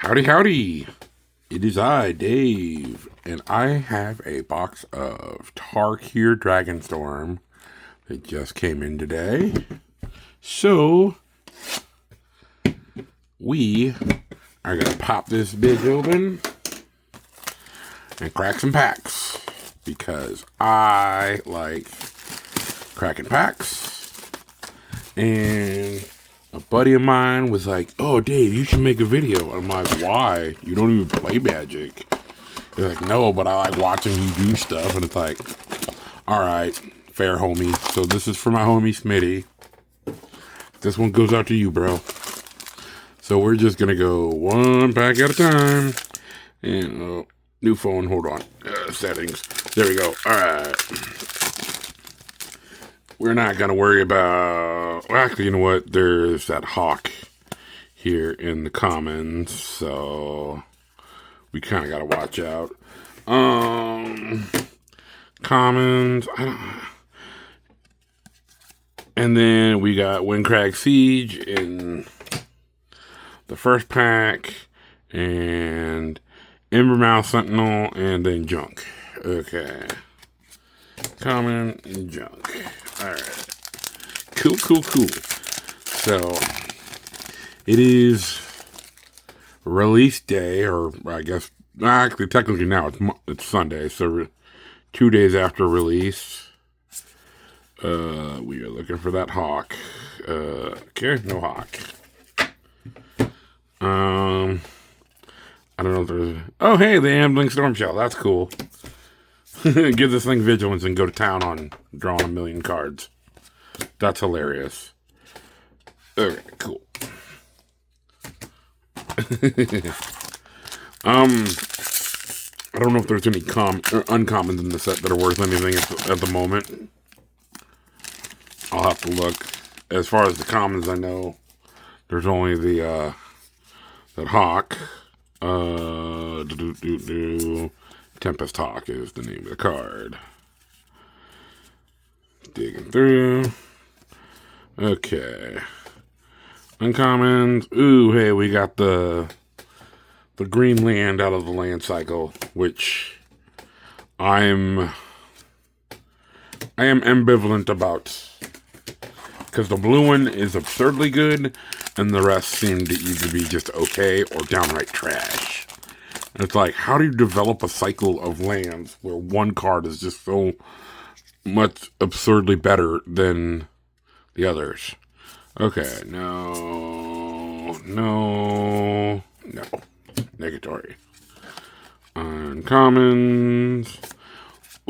Howdy, howdy. It is I, Dave, and I have a box of Tarkir Dragonstorm that just came in today. So, we are going to pop this bitch open and crack some packs because I like cracking packs. And a buddy of mine was like, "Oh, Dave, you should make a video." I'm like, "Why? You don't even play Magic." They're like, "No, but I like watching you do stuff." And it's like, all right, fair, homie. So this is for my homie Smitty. This one goes out to you, bro. So we're just going to go one pack at a time. And, new phone, hold on. Settings. There we go. All right. We're not going to worry about... Well, actually, you know what? There's that hawk here in the commons. So we kind of got to watch out. Commons. And then we got Windcrag Siege in the first pack. And Embermouth Sentinel. And then Junk. Okay. Common and Junk. Alright. Cool. So, it is release day, or I guess, actually, technically now it's Sunday, so 2 days after release. We are looking for that hawk. Okay, no hawk. I don't know if there's... Oh, hey, the Ambling Storm Shell. That's cool. Give this thing vigilance and go to town on drawing 1 million cards. That's hilarious. Okay, cool. I don't know if there's any uncommons in the set that are worth anything at the moment. I'll have to look. As far as the commons, I know there's only the that hawk. Tempest Hawk is the name of the card. Digging through. Okay. Uncommons. Ooh, hey, we got the green land out of the land cycle, which I am ambivalent about. Because the blue one is absurdly good, and the rest seem to either be just okay or downright trash. And it's like, how do you develop a cycle of lands where one card is just so much absurdly better than the others? Okay, no. Negatory. Uncommons.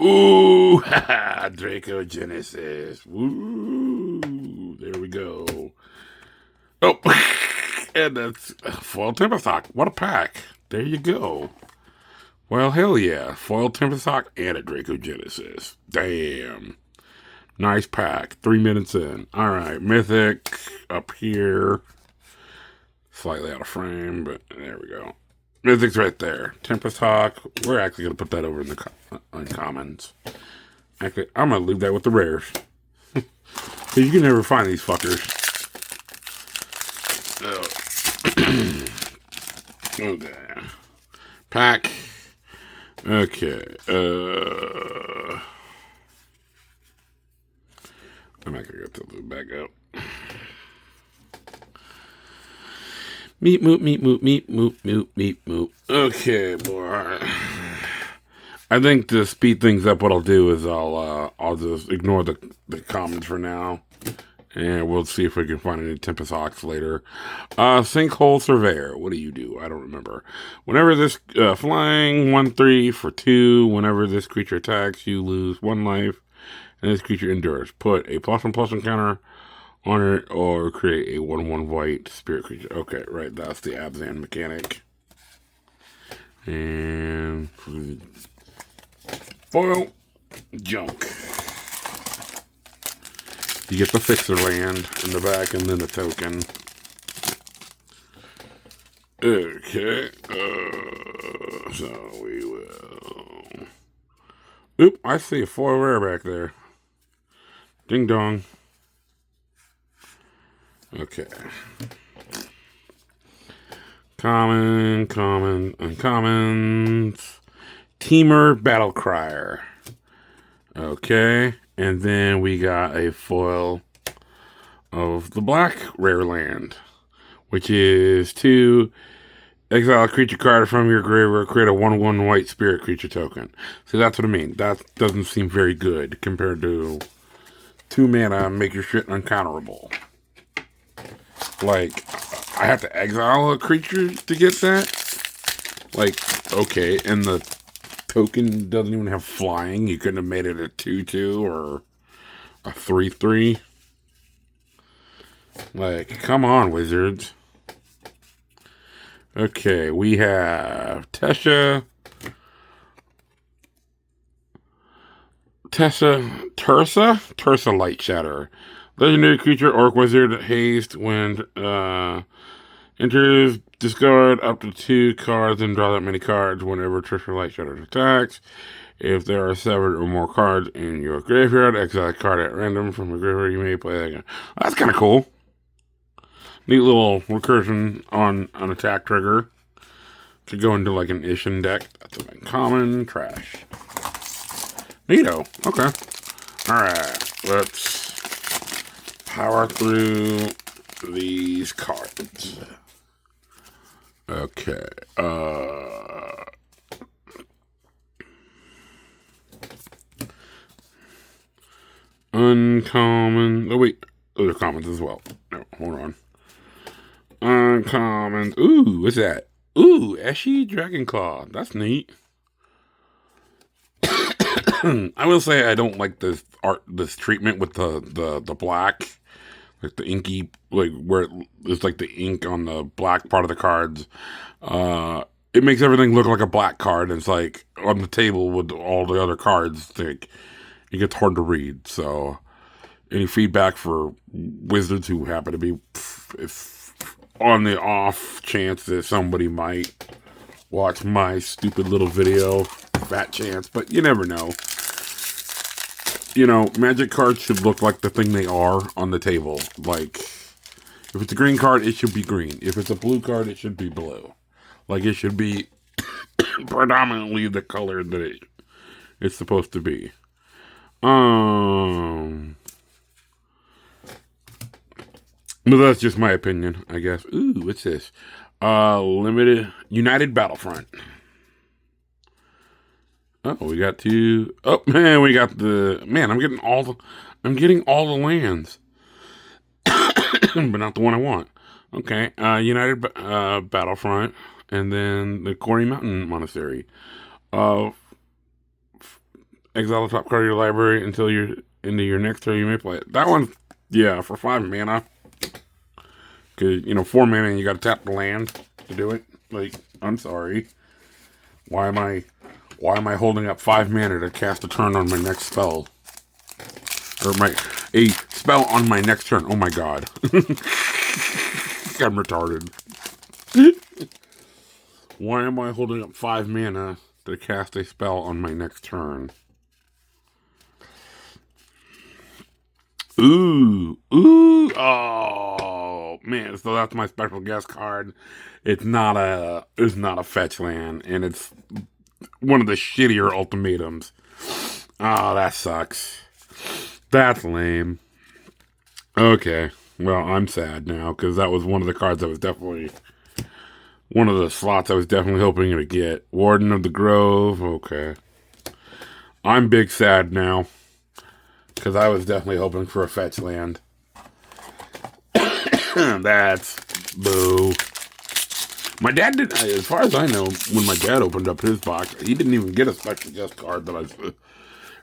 Ooh, haha, Draco Genesis. Woo, there we go. Oh, and that's Foil Tempest Hawk. What a pack. There you go. Well, hell yeah. Foil Tempest Hawk and a Draco Genesis. Damn. Nice pack. 3 minutes in. Alright, Mythic up here. Slightly out of frame, but there we go. Mythic's right there. Tempest Hawk. We're actually going to put that over in the uncommons. Actually, I'm going to leave that with the rares. Because you can never find these fuckers. Okay. Pack. Okay. I'm not going to go to the back up. Meep, moop. Okay, boy. I think to speed things up, what I'll do is I'll just ignore the comments for now. And we'll see if we can find any Tempest Hawks later. Sinkhole Surveyor. What do you do? I don't remember. Whenever this flying 1/3 for 2. Whenever this creature attacks, you lose 1 life, and this creature endures. Put a +1/+1 encounter on it, or create a 1/1 white spirit creature. Okay, right. That's the Abzan mechanic. And foil junk. You get the fixer land in the back and then the token. Okay. So we will... Oop, I see a foil rare back there. Ding dong. Okay. Common, uncommons. Teamer Battle Crier. Okay. And then we got a foil of the black rare land, which is to exile a creature card from your graveyard, create a 1/1 white spirit creature token. So that's what I mean. That doesn't seem very good compared to 2 mana, make your shit uncounterable. Like, I have to exile a creature to get that? Like, okay, and the token doesn't even have flying. You couldn't have made it a 2/2 or a 3/3. Like, come on, Wizards. Okay, we have Tursa Light Shatter. Legendary creature, Orc Wizard, haste. When enters, discard up to 2 cards and draw that many cards whenever Tursa Light Shatter attacks. If there are 7 or more cards in your graveyard, exile a card at random from the graveyard. You may play that again. That's kind of cool. Neat little recursion on an attack trigger. Could go into like an Ishin deck. That's a common trash. Neato. Okay. Alright. Let's power through these cards. Okay. Uncommon. Oh, wait. Those are commons as well. No, hold on. Uncommon. Ooh, what's that? Ooh, Eshy Dragonclaw. That's neat. I will say I don't like this this treatment with the black, like the inky, like where it's like the ink on the black part of the cards. It makes everything look like a black card. And it's like on the table with all the other cards. Like it gets hard to read. So, any feedback for Wizards who happen to be on the off chance that somebody might watch my stupid little video, fat chance, but you never know. You know, Magic cards should look like the thing they are on the table. Like, if it's a green card, it should be green. If it's a blue card, it should be blue. Like, it should be predominantly the color that it's supposed to be. But that's just my opinion, I guess. Ooh, what's this? Limited United Battlefront. Oh, we got 2. Oh man, we got I'm getting all the lands. But not the one I want. Okay. United Battlefront, and then the Quarry Mountain Monastery. Exile the top card of your library until you're into your next turn. You may play it. That one, yeah, for 5 mana. Because, 4 mana and you gotta tap the land to do it. Like, I'm sorry. Why am I holding up 5 mana to cast a turn on my next spell? Or a spell on my next turn. Oh my god. I'm retarded. Why am I holding up 5 mana to cast a spell on my next turn? Ooh, oh man! So that's my special guest card. It's not a fetch land, and it's one of the shittier ultimatums. Oh, that sucks. That's lame. Okay, well I'm sad now because that was one of the cards I was definitely one of the slots I was definitely hoping to get. Warden of the Grove. Okay, I'm big sad now. Because I was definitely hoping for a fetch land. That's boo. My dad did, as far as I know, when my dad opened up his box, he didn't even get a special guest card that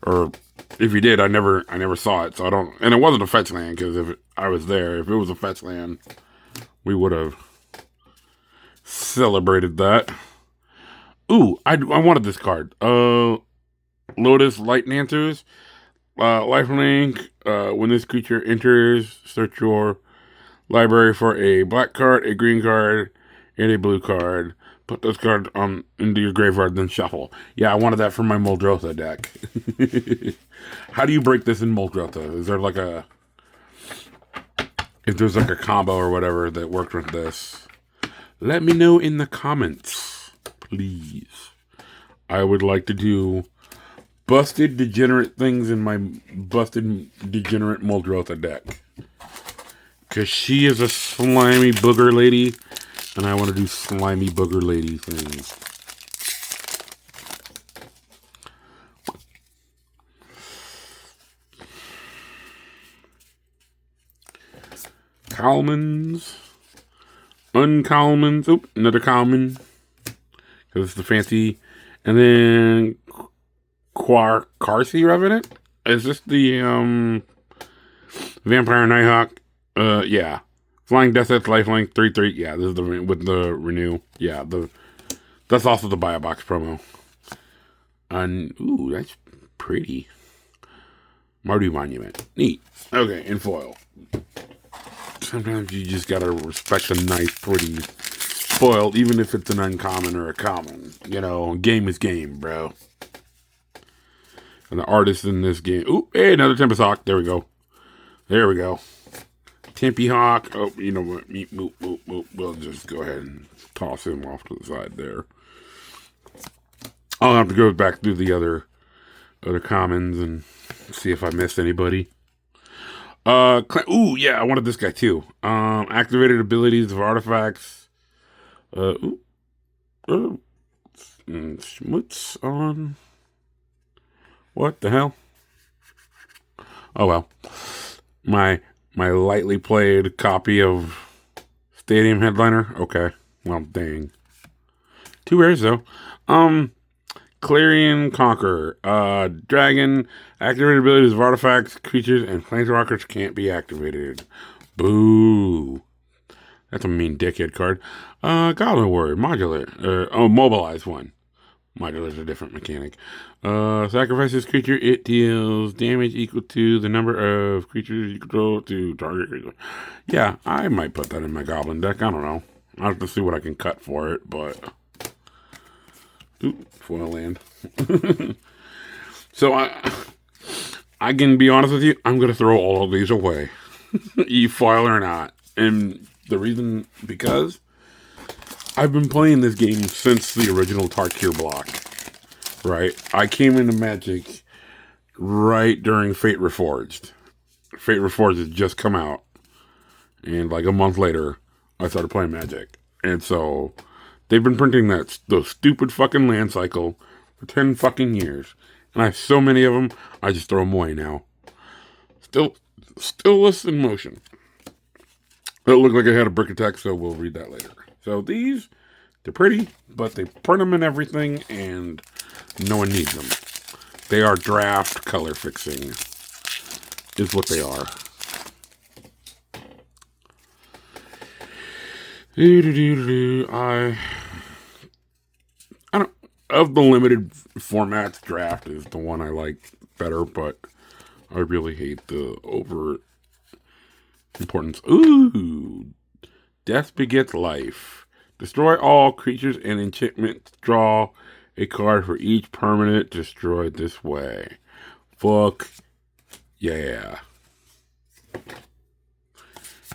or if he did, I never saw it. So I don't, and it wasn't a fetch land because if I was there, if it was a fetch land, we would have celebrated that. Ooh, I wanted this card. Lotus Lightnancers. Lifelink, when this creature enters, search your library for a black card, a green card, and a blue card. Put those cards into your graveyard, then shuffle. Yeah, I wanted that for my Muldrotha deck. How do you break this in Muldrotha? Is there like if there's like a combo or whatever that worked with this, Let me know in the comments, please. I would like to do busted degenerate things in my busted degenerate Muldrotha deck. Because she is a slimy booger lady, and I want to do slimy booger lady things. Calmans. Uncommons. Oop, another common. Because it's the fancy. And then Karsi Revenant? Is this the Vampire Nighthawk? Yeah. Flying Death Edge, Lifelink, 3/3. Yeah, this is the with the renew. Yeah, that's also the buy a box promo. And ooh, that's pretty. Mardu Monument. Neat. Okay, in foil. Sometimes you just gotta respect a nice, pretty foil, even if it's an uncommon or a common. You know, game is game, bro. And the artist in this game. Ooh, hey, another Tempest Hawk. There we go. There we go. Tempe Hawk. Oh, you know what? We'll just go ahead and toss him off to the side there. I'll have to go back through the other commons and see if I missed anybody. Ooh, yeah, I wanted this guy too. Activated abilities of artifacts. Schmutz on. What the hell? Oh well. My lightly played copy of Stadium Headliner. Okay. Well, dang. 2 rares though. Clarion Conqueror. Dragon. Activated abilities of artifacts, creatures, and planeswalkers can't be activated. Boo. That's a mean dickhead card. Goblin Warrior. Modular. Mobilize one. Modular is a different mechanic. Sacrifices creature. It deals damage equal to the number of creatures you control to target creature. Yeah, I might put that in my Goblin deck. I don't know. I'll have to see what I can cut for it, but... Ooh, foil land. So I can be honest with you, I'm going to throw all of these away. E-foil or not. And the reason, because I've been playing this game since the original Tarkir block. Right? I came into Magic right during Fate Reforged. Fate Reforged had just come out. And like a month later, I started playing Magic. And so they've been printing those stupid fucking land cycle for 10 fucking years. And I have so many of them, I just throw them away now. Still list in motion. It looked like I had a brick attack, so we'll read that later. So these, they're pretty, but they print them and everything, and no one needs them. They are draft color fixing, is what they are. I don't, of the limited formats, draft is the one I like better, but I really hate the over importance. Ooh, Death Begets Life. Destroy all creatures and enchantments. Draw a card for each permanent destroyed this way. Fuck yeah.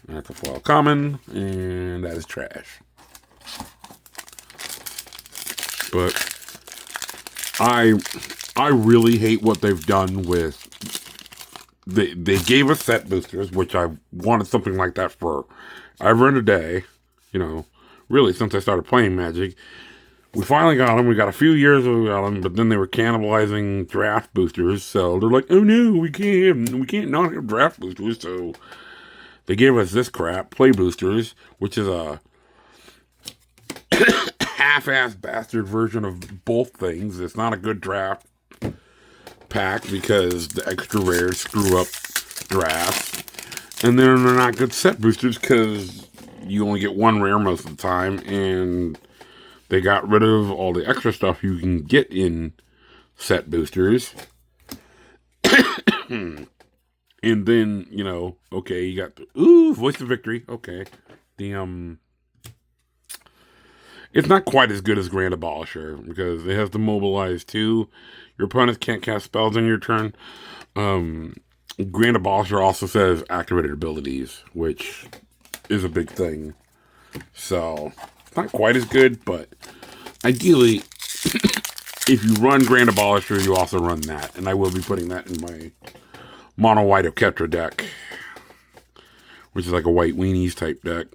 That's a foil common, and that is trash. But I really hate what they've done with. They gave us set boosters, which I wanted something like that for ever and a day. You know, really since I started playing Magic. We finally got them. We got a few years ago we got them, but then they were cannibalizing draft boosters. So they're like, oh no, we can't not have draft boosters. So they gave us this crap, play boosters, which is a half-ass bastard version of both things. It's not a good draft pack because the extra rares screw up drafts. And then they're not good set boosters because you only get one rare most of the time. And they got rid of all the extra stuff you can get in set boosters. And then, you know, okay, you got the, Voice of Victory. Okay. The, it's not quite as good as Grand Abolisher because it has to mobilize too. Your opponents can't cast spells on your turn. Grand Abolisher also says activated abilities, which is a big thing. So, Not quite as good, but ideally, if you run Grand Abolisher, you also run that. And I will be putting that in my Mono White Oketra deck, which is like a white weenies type deck.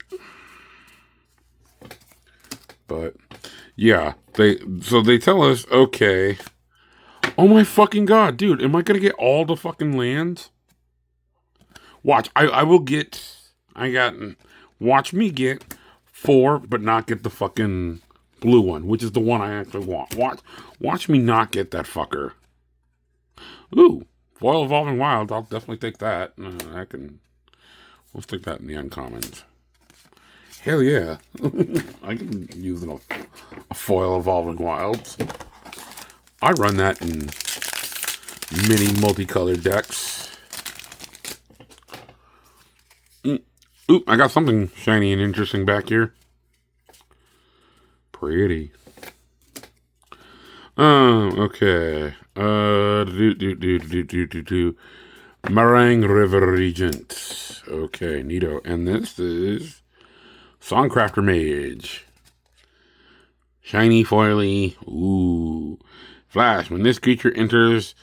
But yeah, they tell us, okay. Oh my fucking god, dude, am I gonna get all the fucking lands? Watch, I will get, watch me get 4, but not get the fucking blue one, which is the one I actually want. Watch me not get that fucker. Ooh, Foil Evolving Wild, I'll definitely take that. We'll stick that in the uncommons. Hell yeah. I can use a Foil Evolving Wilds. I run that in many multicolored decks. Ooh, I got something shiny and interesting back here. Pretty. Okay. Meringue River Regent. Okay, neato. And this is Songcrafter Mage. Shiny, foily. Ooh. Flash. When this creature enters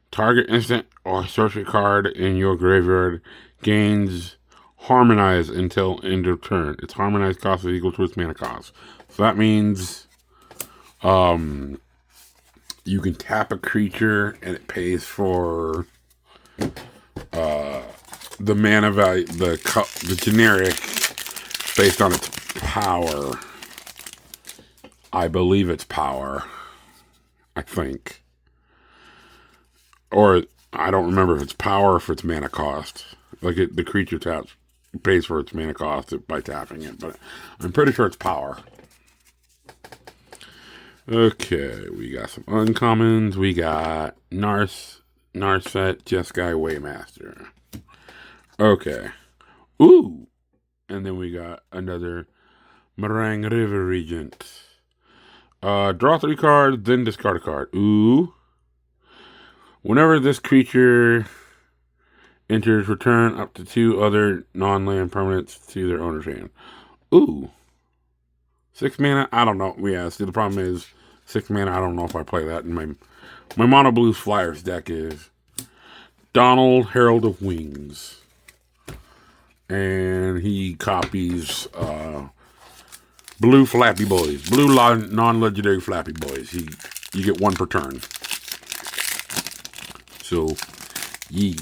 target instant or sorcery card in your graveyard, gains Harmonize until end of turn. Its Harmonize cost is equal to its mana cost. So that means you can tap a creature and it pays for the mana value, the generic, based on its power. I believe it's power. I think. Or I don't remember if it's power or if it's mana cost. Like the creature pays for its mana cost by tapping it, but I'm pretty sure it's power. Okay, we got some uncommons. We got Narset, Jeskai, Waymaster. Okay. Ooh! And then we got another Meringue River Regent. Draw 3 cards, then discard a card. Ooh. Whenever this creature enters, return up to 2 other non-land permanents to their owner's hand. Ooh. 6 mana? I don't know. Yeah, see, the problem is 6 mana. I don't know if I play that in my Mono Blues Flyers deck is Donald, Herald of Wings. And he copies blue Flappy Boys. Blue non-legendary Flappy Boys. You get 1 per turn. So, yee.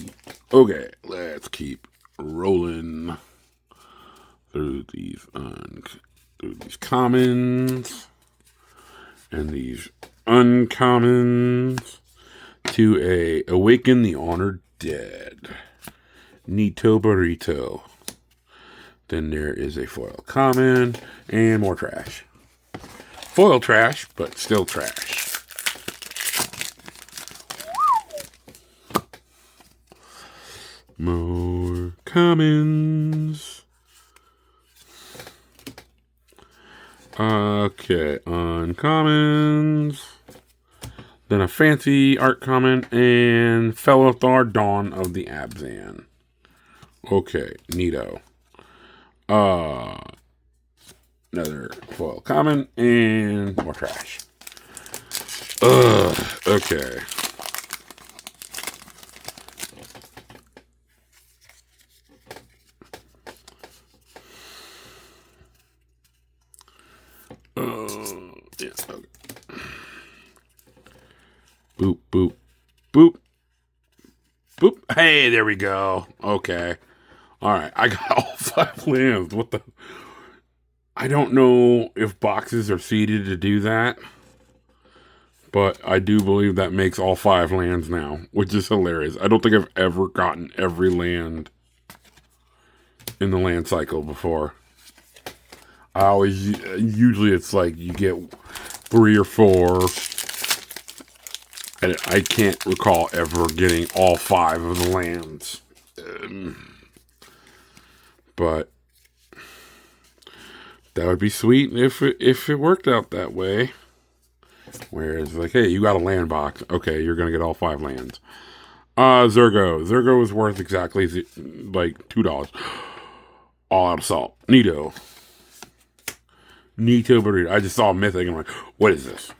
Okay, let's keep rolling through these commons and these uncommons to Awaken the Honored Dead. Nito Burrito. Then there is a foil common and more trash. Foil trash, but still trash. More commons. Okay, uncommons. Then a fancy art common and Felithar, Dawn of the Abzan. Okay, neato. Another foil common and more trash. Okay. Yeah, okay. Boop, boop, boop, boop. Hey, there we go. Okay. All right, I got all 5 lands. What the? I don't know if boxes are seeded to do that, but I do believe that makes all 5 lands now, which is hilarious. I don't think I've ever gotten every land in the land cycle before. Usually it's like you get 3 or 4, and I can't recall ever getting all 5 of the lands. But that would be sweet if it worked out that way. Where it's like, hey, you got a land box. Okay, you're gonna get all 5 lands. Zergo. Zergo is worth exactly like $2. All out of salt. Neato. Nito Burrito. I just saw Mythic and I'm like, what is this?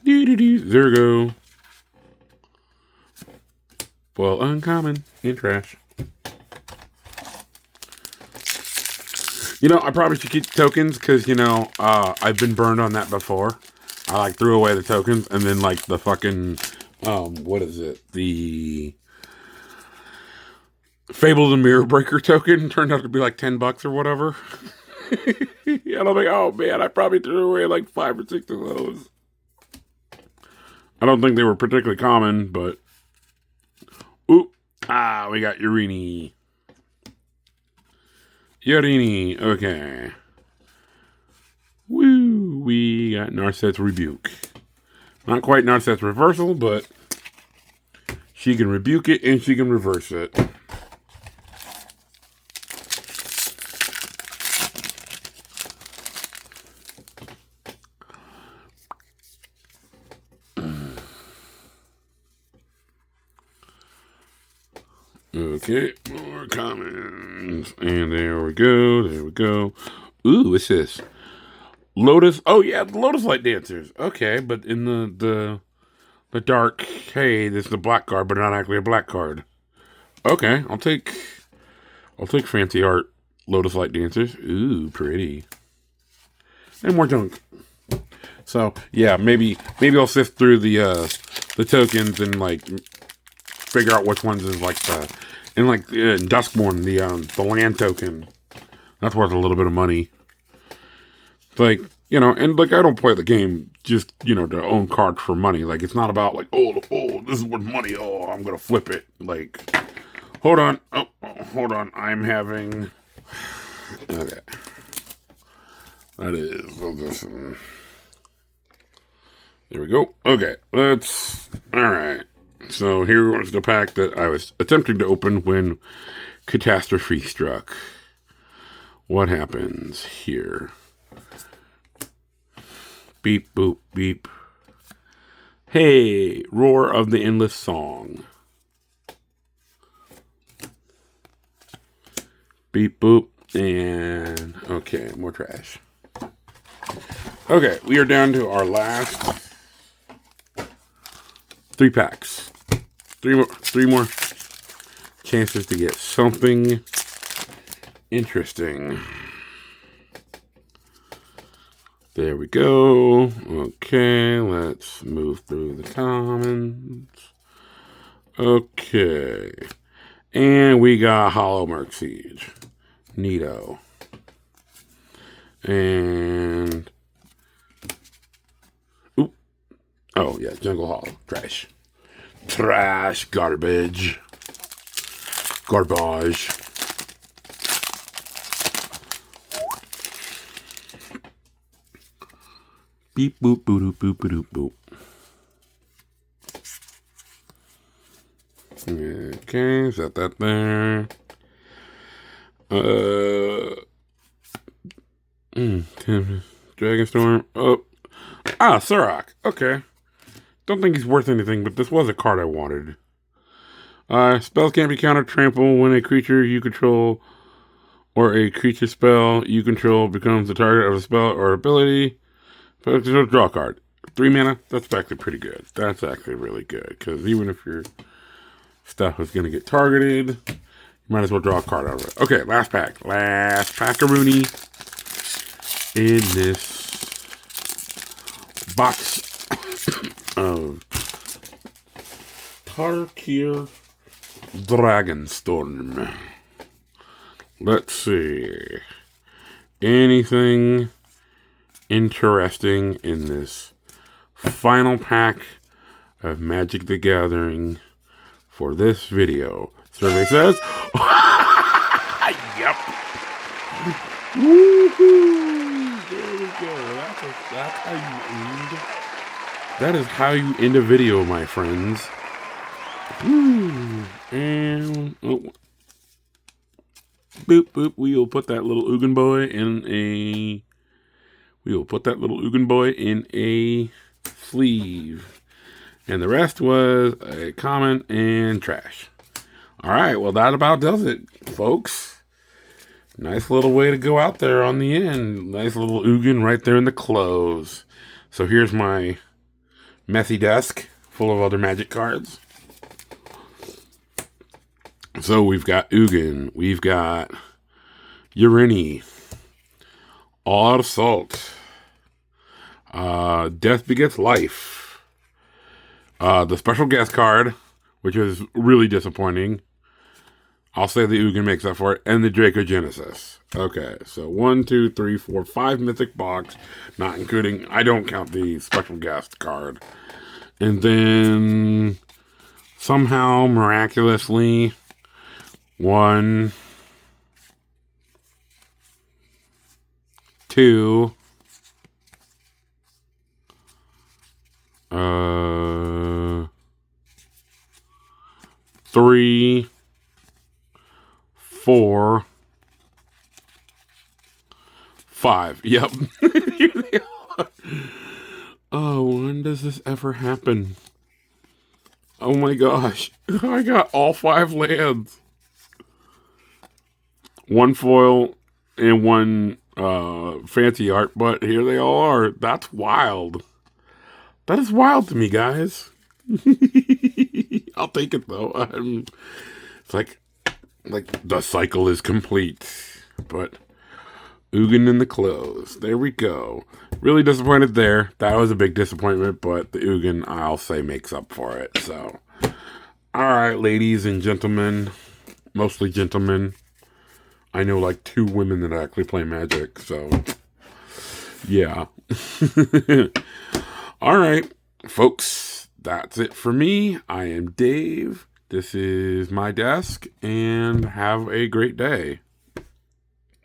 Zergo. Well, uncommon and trash. You know, I probably should keep the tokens because, you know, I've been burned on that before. I, like, threw away the tokens and then, like, the fucking, what is it? The Fable the Mirror Breaker token turned out to be, like, $10 or whatever. And I'm like, oh, man, I probably threw away, like, 5 or 6 of those. I don't think they were particularly common, but... Oop. Ah, we got Urini. Urini. Okay. Woo. We got Narset's Rebuke. Not quite Narset's Reversal, but... she can rebuke it and she can reverse it. Okay, more comments. And there we go. There we go. Ooh, what's this? Lotus. Oh, yeah, the Lotus Light Dancers. Okay, but in the dark, hey, this is a black card, but not actually a black card. Okay, I'll take fancy art Lotus Light Dancers. Ooh, pretty. And more junk. So, yeah, maybe I'll sift through the tokens and, like, figure out which ones is, like, in Duskborn, the land token. That's worth a little bit of money. It's like, you know, and, like, I don't play the game just, you know, to own cards for money. Like, it's not about, like, oh, this is worth money. Oh, I'm going to flip it. Like, hold on. Oh, hold on. I'm having... Okay. That is... There we go. Okay, alright. So here was the pack that I was attempting to open when catastrophe struck. What happens here? Beep, boop, beep. Hey, Roar of the Endless Song. Beep, boop, and okay, more trash. Okay, we are down to our last 3 packs. Three more chances to get something interesting. There we go. Okay, let's move through the comments. Okay. And we got Hollow Merc Siege. Neato. And... oop. Oh, yeah, Jungle Hollow. Trash. Trash. Garbage. Garbage. Beep, boop, boop, boop, boop, boop. Okay, set that there. Dragonstorm. Oh. Ah, Surak. Okay. Don't think he's worth anything, but this was a card I wanted. Spells can't be countered trample when a creature you control or a creature spell you control becomes the target of a spell or ability. Draw a card. 3 mana, that's actually pretty good. That's actually really good, because even if your stuff is going to get targeted, you might as well draw a card out of it. Okay, last pack. Last pack-a-rooney in this box of Tarkir Dragonstorm. Let's see. Anything interesting in this final pack of Magic the Gathering for this video? Survey says, yep. Woohoo! There we go. That's how you end. That is how you end a video, my friends. Woo. And oh. Boop boop. We will put that little Ugin boy in a. We will put that little Ugin boy in a sleeve. And the rest was a comment and trash. All right, well, that about does it, folks. Nice little way to go out there on the end. Nice little Ugin right there in the close. So here's my messy desk full of other Magic cards. So we've got Ugin. We've got Urini. All Out Assault. Death Begets Life. The special guest card, which is really disappointing. I'll say the Ugin makes up for it. And the Dracogenesis. Okay, so 1, 2, 3, 4, 5 mythic box. Not including, I don't count the special guest card. And then somehow, miraculously, 1, 2, 3, 4, 5. Yep. Here they are. Oh, when does this ever happen? Oh my gosh. I got all 5 lands. 1 foil and 1 fancy art, but here they all are. That's wild. That is wild to me, guys. I'll take it though. It's like the cycle is complete. But Ugin in the close. There we go. Really disappointed there. That was a big disappointment, but the Ugin, I'll say, makes up for it. So, alright, ladies and gentlemen. Mostly gentlemen. I know like 2 women that actually play Magic, so yeah. Alright, folks. That's it for me. I am Dave. This is my desk, and have a great day.